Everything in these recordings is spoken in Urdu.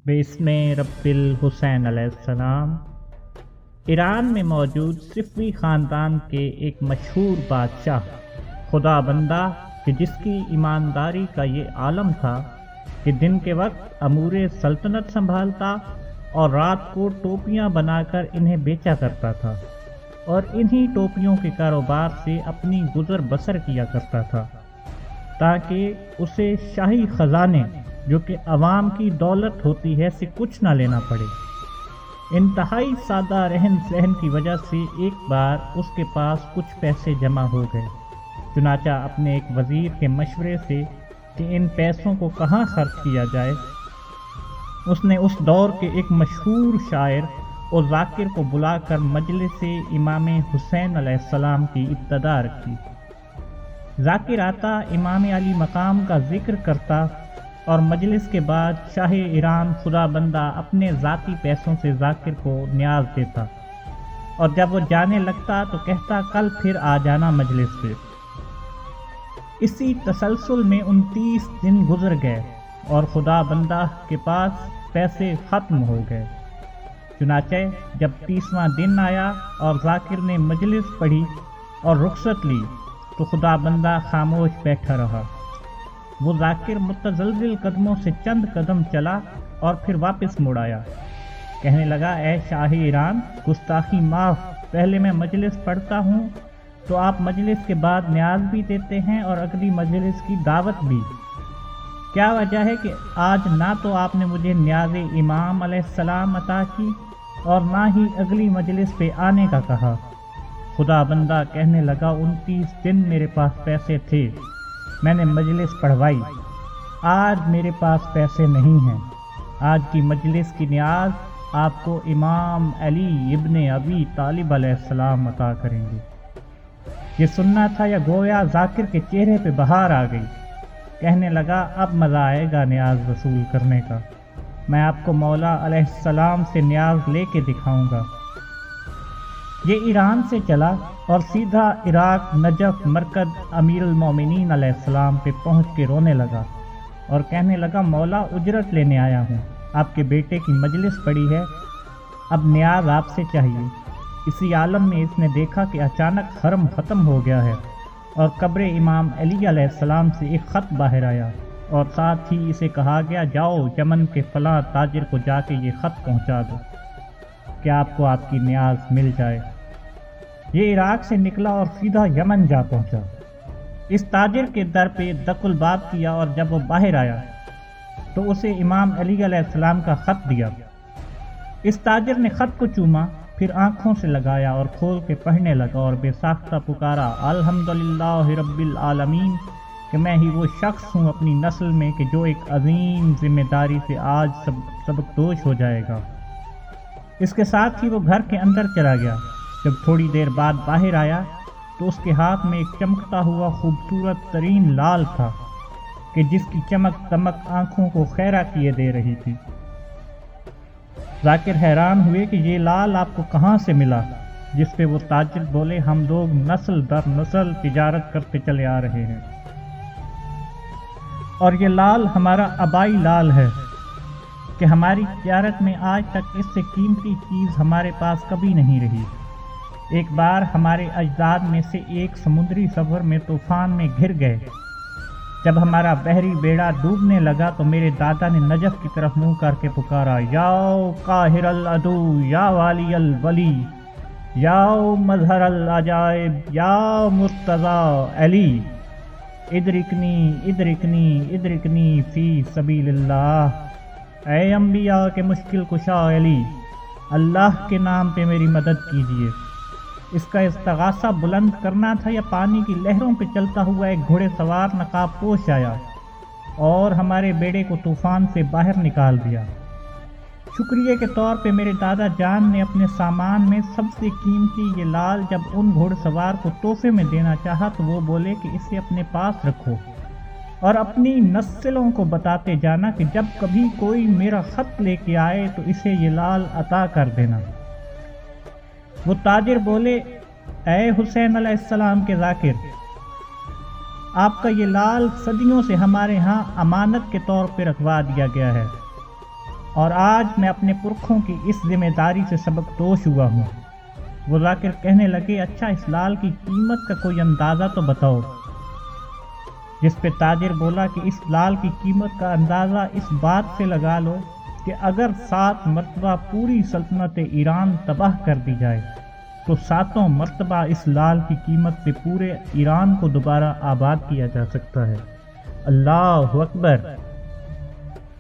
باسم رب الحسین علیہ السلام۔ ایران میں موجود صفوی خاندان کے ایک مشہور بادشاہ خدا بندہ کہ جس کی ایمانداری کا یہ عالم تھا کہ دن کے وقت امور سلطنت سنبھالتا اور رات کو ٹوپیاں بنا کر انہیں بیچا کرتا تھا اور انہی ٹوپیوں کے کاروبار سے اپنی گزر بسر کیا کرتا تھا تاکہ اسے شاہی خزانے جو کہ عوام کی دولت ہوتی ہے سے کچھ نہ لینا پڑے۔ انتہائی سادہ رہن سہن کی وجہ سے ایک بار اس کے پاس کچھ پیسے جمع ہو گئے، چنانچہ اپنے ایک وزیر کے مشورے سے کہ ان پیسوں کو کہاں خرچ کیا جائے، اس نے اس دور کے ایک مشہور شاعر اور ذاکر کو بلا کر مجلس امام حسین علیہ السلام کی ابتدا رکھی۔ ذاکر آتا، امام علی مقام کا ذکر کرتا اور مجلس کے بعد شاہ ایران خدا بندہ اپنے ذاتی پیسوں سے ذاکر کو نیاز دیتا اور جب وہ جانے لگتا تو کہتا کل پھر آ جانا مجلس پہ۔ اسی تسلسل میں 29 دن گزر گئے اور خدا بندہ کے پاس پیسے ختم ہو گئے۔ چنانچہ جب 30واں دن آیا اور ذاکر نے مجلس پڑھی اور رخصت لی تو خدا بندہ خاموش بیٹھا رہا۔ وہ ذاکر متزلزل قدموں سے چند قدم چلا اور پھر واپس مڑ آیا، کہنے لگا اے شاہ ایران، گستاخی معاف، پہلے میں مجلس پڑھتا ہوں تو آپ مجلس کے بعد نیاز بھی دیتے ہیں اور اگلی مجلس کی دعوت بھی۔ کیا وجہ ہے کہ آج نہ تو آپ نے مجھے نیاز امام علیہ السلام عطا کی اور نہ ہی اگلی مجلس پہ آنے کا کہا؟ خدا بندہ کہنے لگا 29 دن میرے پاس پیسے تھے، میں نے مجلس پڑھوائی، آج میرے پاس پیسے نہیں ہیں، آج کی مجلس کی نیاز آپ کو امام علی ابن ابی طالب علیہ السلام عطا کریں گے۔ یہ سننا تھا یا گویا ذاکر کے چہرے پہ بہار آ گئی، کہنے لگا اب مزہ آئے گا نیاز وصول کرنے کا، میں آپ کو مولا علیہ السلام سے نیاز لے کے دکھاؤں گا۔ یہ ایران سے چلا اور سیدھا عراق نجف مرکز امیر المومنین علیہ السلام پہ پہنچ کے رونے لگا اور کہنے لگا مولا اجرت لینے آیا ہوں، آپ کے بیٹے کی مجلس پڑی ہے، اب نیاز آپ سے چاہیے۔ اسی عالم میں اس نے دیکھا کہ اچانک حرم ختم ہو گیا ہے اور قبر امام علی علیہ السلام سے ایک خط باہر آیا اور ساتھ ہی اسے کہا گیا جاؤ یمن کے فلاں تاجر کو جا کے یہ خط پہنچا دو کہ آپ کو آپ کی نیاز مل جائے۔ یہ عراق سے نکلا اور سیدھا یمن جا پہنچا، اس تاجر کے در پہ دق الباب کیا اور جب وہ باہر آیا تو اسے امام علی علیہ السلام کا خط دیا۔ اس تاجر نے خط کو چوما، پھر آنکھوں سے لگایا اور کھول کے پڑھنے لگا اور بے ساختہ پکارا الحمدللہ رب العالمین کہ میں ہی وہ شخص ہوں اپنی نسل میں کہ جو ایک عظیم ذمہ داری سے آج سبکدوش ہو جائے گا۔ اس کے ساتھ ہی وہ گھر کے اندر چلا گیا۔ جب تھوڑی دیر بعد باہر آیا تو اس کے ہاتھ میں ایک چمکتا ہوا خوبصورت ترین لال تھا کہ جس کی چمک دمک آنکھوں کو خیرہ کیے دے رہی تھی۔ ذاکر حیران ہوئے کہ یہ لال آپ کو کہاں سے ملا؟ جس پہ وہ تاجر بولے ہم لوگ نسل در نسل تجارت کرتے چلے آ رہے ہیں اور یہ لال ہمارا آبائی لال ہے کہ ہماری تجارت میں آج تک اس سے قیمتی چیز ہمارے پاس کبھی نہیں رہی۔ ایک بار ہمارے اجداد میں سے ایک سمندری سفر میں طوفان میں گر گئے، جب ہمارا بحری بیڑا ڈوبنے لگا تو میرے دادا نے نجف کی طرف منہ کر کے پکارا یا قاہر العدو یا والی الولی یا مظہر العجائب یا مرتضی علی ادرکنی ادرکنی ادرکنی فی سبیل اللہ، اے انبیاء کے مشکل کشا علی، اللہ کے نام پہ میری مدد کیجیے۔ اس کا استغاثہ بلند کرنا تھا یا پانی کی لہروں پہ چلتا ہوا ایک گھوڑے سوار نقاب پوش آیا اور ہمارے بیڑے کو طوفان سے باہر نکال دیا۔ شکریہ کے طور پہ میرے دادا جان نے اپنے سامان میں سب سے قیمتی یہ لال جب ان گھوڑ سوار کو تحفے میں دینا چاہا تو وہ بولے کہ اسے اپنے پاس رکھو اور اپنی نسلوں کو بتاتے جانا کہ جب کبھی کوئی میرا خط لے کے آئے تو اسے یہ لال عطا کر دینا۔ وہ تاجر بولے اے حسین علیہ السلام کے ذاکر، آپ کا یہ لال صدیوں سے ہمارے ہاں امانت کے طور پہ رکھوا دیا گیا ہے، اور آج میں اپنے پرکھوں کی اس ذمہ داری سے سبق دوش ہوا ہوں۔ وہ ذاکر کہنے لگے اچھا اس لال کی قیمت کا کوئی اندازہ تو بتاؤ، جس پہ تاجر بولا کہ اس لال کی قیمت کا اندازہ اس بات سے لگا لو کہ اگر 7 مرتبہ پوری سلطنت ایران تباہ کر دی جائے تو 7 مرتبہ اس لال کی قیمت سے پورے ایران کو دوبارہ آباد کیا جا سکتا ہے۔ اللہ اکبر۔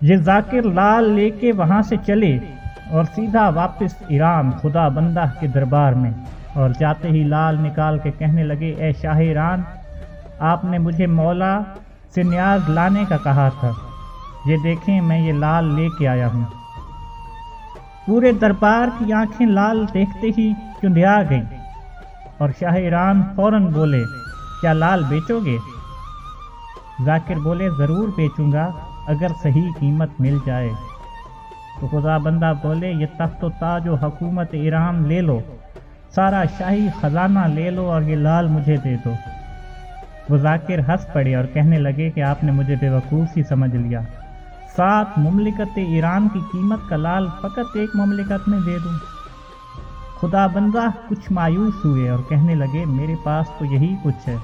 یہ ذاکر لال لے کے وہاں سے چلے اور سیدھا واپس ایران خدا بندہ کے دربار میں، اور جاتے ہی لال نکال کے کہنے لگے اے شاہ ایران، آپ نے مجھے مولا سے نیاز لانے کا کہا تھا، یہ دیکھیں میں یہ لال لے کے آیا ہوں۔ پورے دربار کی آنکھیں لال دیکھتے ہی چندیا گئیں اور شاہ ایران فوراً بولے کیا لال بیچو گے؟ ذاکر بولے ضرور بیچوں گا اگر صحیح قیمت مل جائے۔ تو خدا بندہ بولے یہ تخت و تاج و حکومت ایران لے لو، سارا شاہی خزانہ لے لو اور یہ لال مجھے دے دو۔ وہ ذاکر ہنس پڑے اور کہنے لگے کہ آپ نے مجھے بے وقوف ہی سمجھ لیا، 7 مملکت ایران کی قیمت کا لال فقط ایک مملکت میں دے دوں۔ خدا بندہ کچھ مایوس ہوئے اور کہنے لگے میرے پاس تو یہی کچھ ہے۔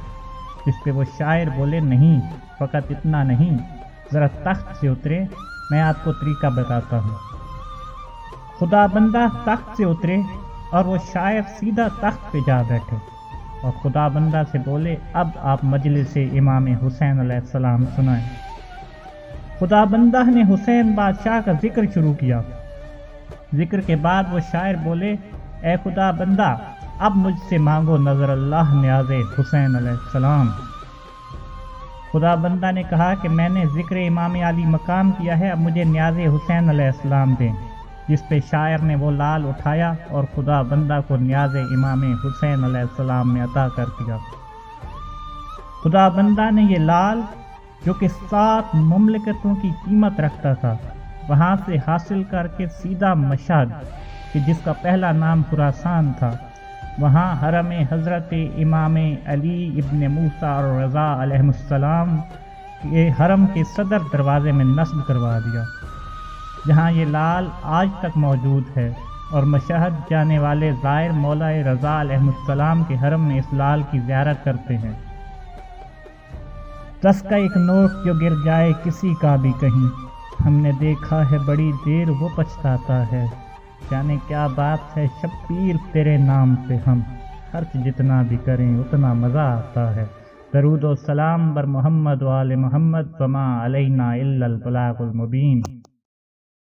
جس پہ وہ شاعر بولے نہیں، فقط اتنا نہیں، ذرا تخت سے اترے، میں آپ کو طریقہ بتاتا ہوں۔ خدا بندہ تخت سے اترے اور وہ شاعر سیدھا تخت پہ جا بیٹھے اور خدا بندہ سے بولے اب آپ مجلس امام حسین علیہ السلام سنائیں۔ خدا بندہ نے حسین بادشاہ کا ذکر شروع کیا۔ ذکر کے بعد وہ شاعر بولے اے خدا بندہ اب مجھ سے مانگو نظر اللہ نیاز حسین علیہ السلام۔ خدا بندہ نے کہا کہ میں نے ذکر امام علی مقام کیا ہے، اب مجھے نیاز حسین علیہ السلام دیں۔ جس پہ شاعر نے وہ لال اٹھایا اور خدا بندہ کو نیاز امام حسین علیہ السلام میں عطا کر دیا۔ خدا بندہ نے یہ لال جو کہ 7 مملکتوں کی قیمت رکھتا تھا وہاں سے حاصل کر کے سیدھا مشہد، کہ جس کا پہلا نام خراسان تھا، وہاں حرم حضرت امام علی ابن موسیٰ الرضا علیہ السلام کے حرم کے صدر دروازے میں نصب کروا دیا، جہاں یہ لال آج تک موجود ہے، اور مشہد جانے والے زائر مولا رضا علیہ السلام کے حرم میں اس لال کی زیارت کرتے ہیں۔ 10 کا ایک نوٹ جو گر جائے کسی کا بھی کہیں، ہم نے دیکھا ہے بڑی دیر وہ پچھتاتا ہے، جانے کیا بات ہے شبیر تیرے نام پہ ہم خرچ جتنا بھی کریں اتنا مزہ آتا ہے۔ درود و سلام بر محمد و آل محمد وما علینا الا البلاغ المبین۔